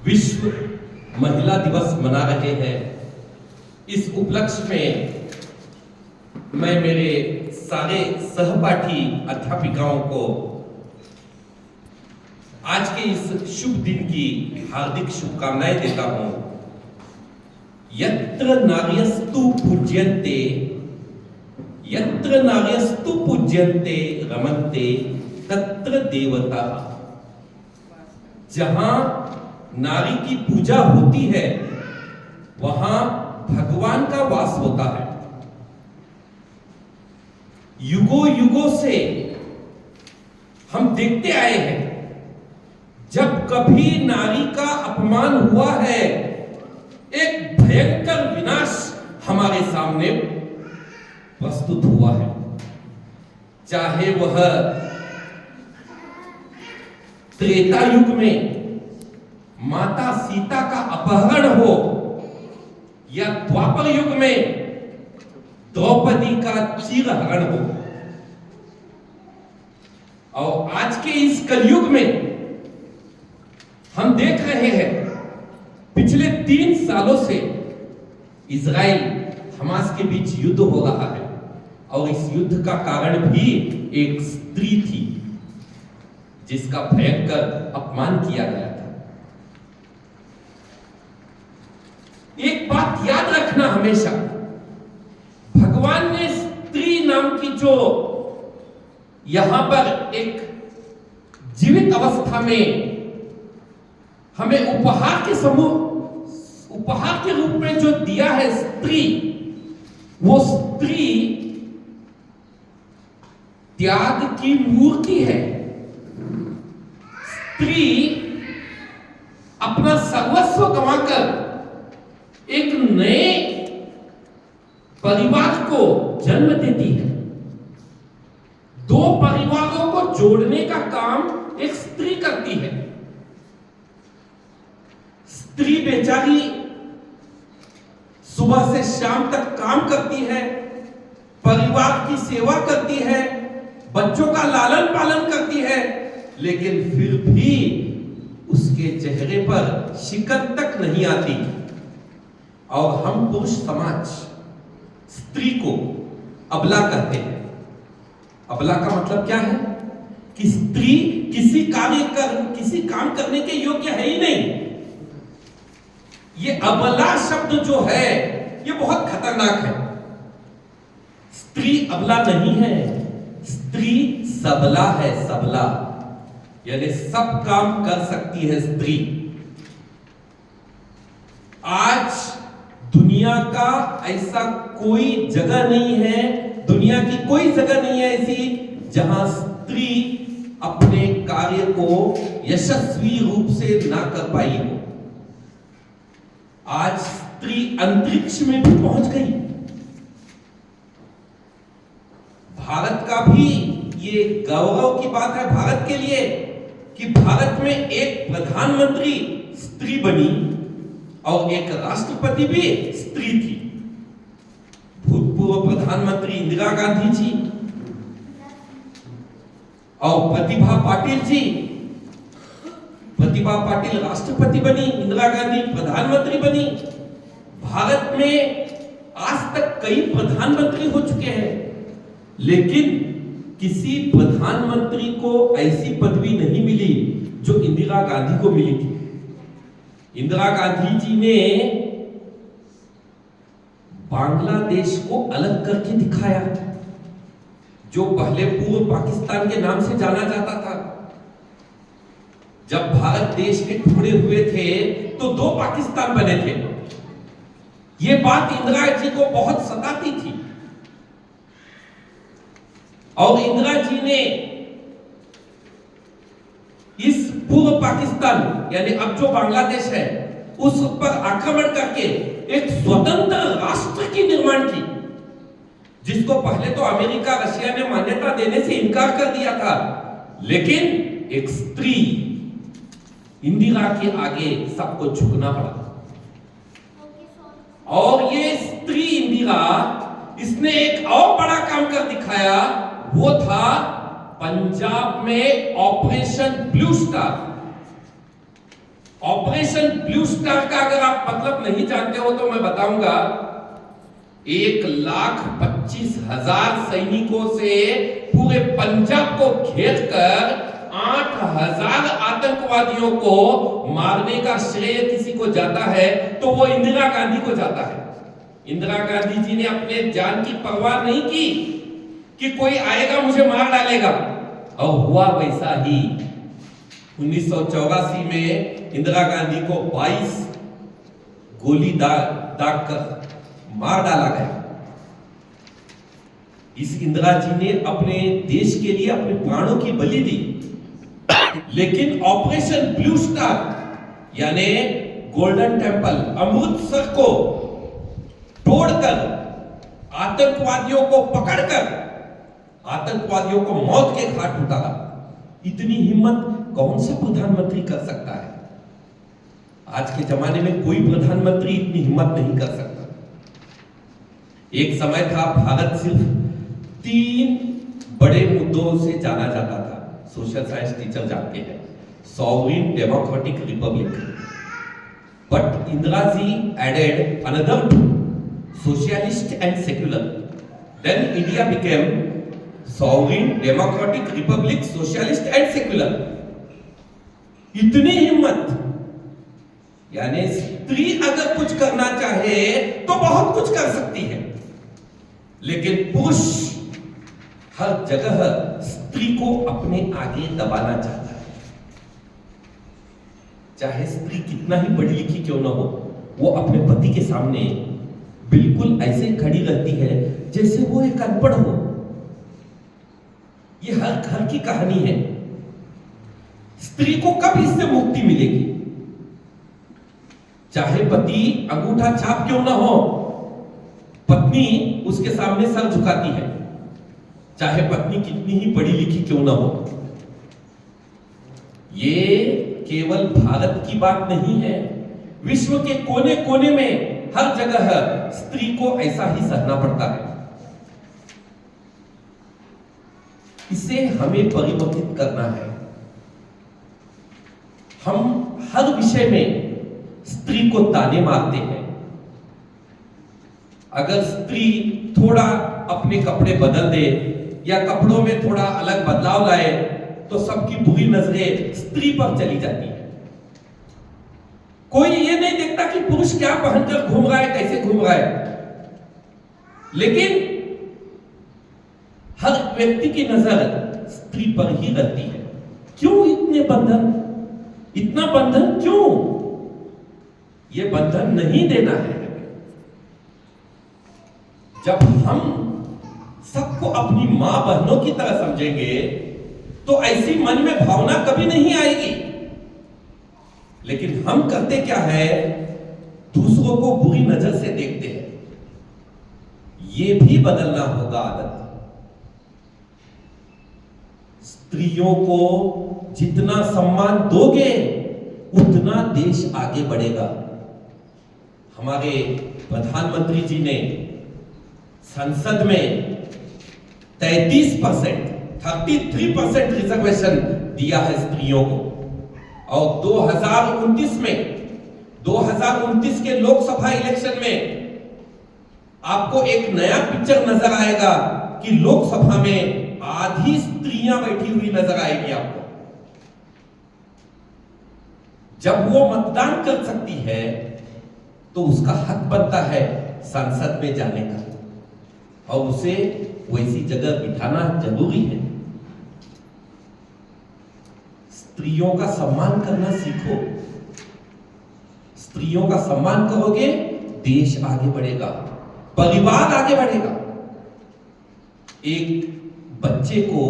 विश्व महिला दिवस मना रहे हैं। इस उपलक्ष्य में मैं मेरे सारे सहपाठी अध्यापिकाओं को आज के इस शुभ दिन की हार्दिक शुभकामनाएं देता हूं। यत्र नार्यस्तु पूज्यन्ते रमन्ते तत्र देवता। जहां नारी की पूजा होती है वहां भगवान का वास होता है। युगों युगों से हम देखते आए हैं, जब कभी नारी का अपमान हुआ है एक भयंकर विनाश हमारे सामने प्रस्तुत हुआ है। चाहे वह त्रेता युग में माता सीता का अपहरण हो या द्वापर युग में द्रौपदी का चीरहरण हो, और आज के इस कलयुग में हम देख रहे हैं पिछले 3 सालों से इजराइल हमास के बीच युद्ध हो रहा है, और इस युद्ध का कारण भी एक स्त्री थी जिसका भयंकर अपमान किया गया था। एक बात याद रखना हमेशा, भगवान ने स्त्री नाम की जो यहां पर एक जीवित अवस्था में हमें उपहार के रूप में जो दिया है स्त्री, वो स्त्री त्याग की मूर्ति है। स्त्री अपना सर्वस्व गंवाकर एक नए परिवार को जन्म देती है। 2 परिवारों को जोड़ने का काम एक स्त्री करती है। स्त्री बेचारी सुबह से शाम तक काम करती है, परिवार की सेवा करती है, बच्चों का लालन पालन करती है, लेकिन फिर भी उसके चेहरे पर शिकन तक नहीं आती। और हम पुरुष समाज स्त्री को अबला कहते हैं। अबला का मतलब क्या है कि स्त्री किसी काम करने के योग्य है ही नहीं। ये अबला शब्द जो है ये बहुत खतरनाक है। स्त्री अबला नहीं है, स्त्री सबला है। सबला यानी सब काम कर सकती है स्त्री। आज दुनिया का ऐसा कोई जगह नहीं है, दुनिया की कोई जगह नहीं है ऐसी जहां स्त्री अपने कार्य को यशस्वी रूप से ना कर पाई हो। आज स्त्री अंतरिक्ष में भी पहुंच गई। भारत का भी ये गौरव की बात है भारत के लिए कि भारत में एक प्रधानमंत्री स्त्री बनी और एक राष्ट्रपति भी स्त्री थी। भूतपूर्व प्रधानमंत्री इंदिरा गांधी जी और प्रतिभा पाटिल राष्ट्रपति बनी, इंदिरा गांधी प्रधानमंत्री बनी। भारत में आज तक कई प्रधानमंत्री हो चुके हैं, लेकिन किसी प्रधानमंत्री को ऐसी पदवी नहीं मिली जो इंदिरा गांधी को मिली थी। इंदिरा गांधी जी ने बांग्लादेश को अलग करके दिखाया, जो पहले पूर्व पाकिस्तान के नाम से जाना जाता था। जब भारत देश के टुकड़े हुए थे तो 2 पाकिस्तान बने थे। ये बात इंदिरा जी को बहुत सताती थी, और इंदिरा जी ने इस पूर्व पाकिस्तान यानी अब जो बांग्लादेश है उस पर आक्रमण करके एक स्वतंत्र राष्ट्र की निर्माण की, जिसको पहले तो अमेरिका रशिया ने मान्यता देने से इनकार कर दिया था। लेकिन एक स्त्री इंदिरा के आगे सबको झुकना पड़ा, और ये स्त्री इंदिरा इसने एक और बड़ा काम कर दिखाया। वो था पंजाब में operation blue star. Operation operation blue star का अगर आप मतलब नहीं जानते हो तो मैं बताऊंगा। 1,25,000 सैनिकों से पूरे पंजाब को घेर कर 8,000 आतंकवादियों को मारने का श्रेय किसी को जाता है तो वो इंदिरा गांधी को जाता है। इंदिरा गांधी जी ने अपने जान की परवाह नहीं की कि कोई आएगा मुझे मार डालेगा, और हुआ वैसा ही। 1984 में इंदिरा गांधी को 22 गोली दाग कर मार डाला गया। इस इंदिरा जी ने अपने देश के लिए अपने प्राणों की बलि दी, लेकिन ऑपरेशन ब्लू स्टार यानी गोल्डन टेम्पल अमृतसर को तोड़कर आतंकवादियों को पकड़कर आतंकवादियों को मौत के घाट उतारा। इतनी हिम्मत कौन सा प्रधानमंत्री कर सकता है? आज के जमाने में कोई प्रधानमंत्री इतनी हिम्मत नहीं कर सकता। एक समय था भारत सिर्फ 3 बड़े मुद्दों से जाना जाता था, सोशल साइंस टीचर जानते हैं। Sovereign, democratic, republic. But Indira ji added another 2, socialist and secular. Then India became sovereign, democratic, republic, socialist and secular. इतनी हिम्मत, यानी स्त्री अगर कुछ करना चाहे तो बहुत कुछ कर सकती है, लेकिन पुरुष हर जगह स्त्री को अपने आगे दबाना चाहता है। चाहे स्त्री कितना ही पढ़ी लिखी क्यों ना हो, वो अपने पति के सामने बिल्कुल ऐसे खड़ी रहती है जैसे वो एक अनपढ़ हो। ये हर घर की कहानी है। स्त्री को कब इससे मुक्ति मिलेगी? चाहे पति अंगूठा छाप क्यों ना हो, पत्नी उसके सामने सर झुकाती है, चाहे पत्नी कितनी ही पढ़ी लिखी क्यों ना हो। ये केवल भारत की बात नहीं है, विश्व के कोने कोने में हर जगह स्त्री को ऐसा ही सहना पड़ता है। इसे हमें परिवर्तित करना है। हम हर विषय में स्त्री को ताने मारते हैं। अगर स्त्री थोड़ा अपने कपड़े बदल दे या कपड़ों में थोड़ा अलग बदलाव लाए तो सबकी बुरी नजरें स्त्री पर चली जाती है। कोई ये नहीं देखता कि पुरुष क्या पहनकर घूम रहा है, कैसे घूम रहा है, लेकिन हर व्यक्ति की नजर स्त्री पर ही रहती है। क्यों इतने बंधन, इतना बंधन क्यों? ये बंधन नहीं देना है। जब हम सबको अपनी मां बहनों की तरह समझेंगे तो ऐसी मन में भावना कभी नहीं आएगी। लेकिन हम करते क्या है, दूसरों को बुरी नजर से देखते हैं। ये भी बदलना होगा आदत। स्त्रियों को जितना सम्मान दोगे उतना देश आगे बढ़ेगा। हमारे प्रधानमंत्री जी ने संसद में 33% रिजर्वेशन दिया है स्त्रियों को, और 2029 के लोकसभा इलेक्शन में आपको एक नया पिक्चर नजर आएगा कि लोकसभा में आधी स्त्रियां बैठी हुई नजर आएगी आपको। जब वो मतदान कर सकती है तो उसका हक बनता है संसद में जाने का, और उसे वैसी जगह बिठाना जरूरी है। स्त्रियों का सम्मान करना सीखो। स्त्रियों का सम्मान करोगे, देश आगे बढ़ेगा, परिवार आगे बढ़ेगा। एक बच्चे को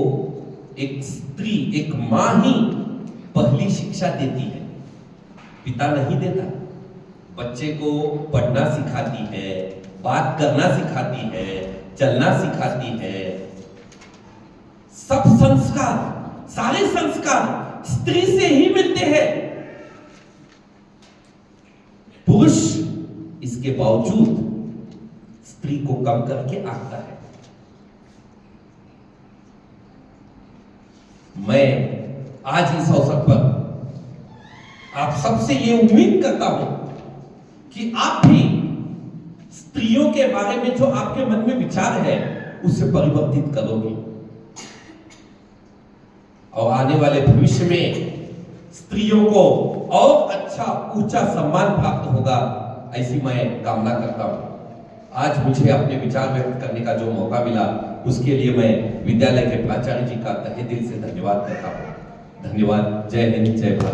एक स्त्री, एक मां ही पहली शिक्षा देती है, पिता नहीं देता। बच्चे को पढ़ना सिखाती है, बात करना सिखाती है, चलना सिखाती है। सब संस्कार, सारे संस्कार स्त्री से ही मिलते हैं। पुरुष इसके बावजूद स्त्री को कम करके आंकता है। मैं आज इस अवसर पर आप आप सबसे ये उम्मीद करता हूं कि आप भी स्त्रियों के बारे में जो आपके मन में विचार है उसे परिवर्तित करोगे और आने वाले भविष्य में स्त्रियों को और अच्छा ऊंचा सम्मान प्राप्त होगा, ऐसी मैं कामना करता हूं। आज मुझे अपने विचार व्यक्त करने का जो मौका मिला उसके लिए मैं विद्यालय के प्राचार्य जी का तहे दिल से धन्यवाद करता हूं। धन्यवाद। जय हिंद, जय भारत।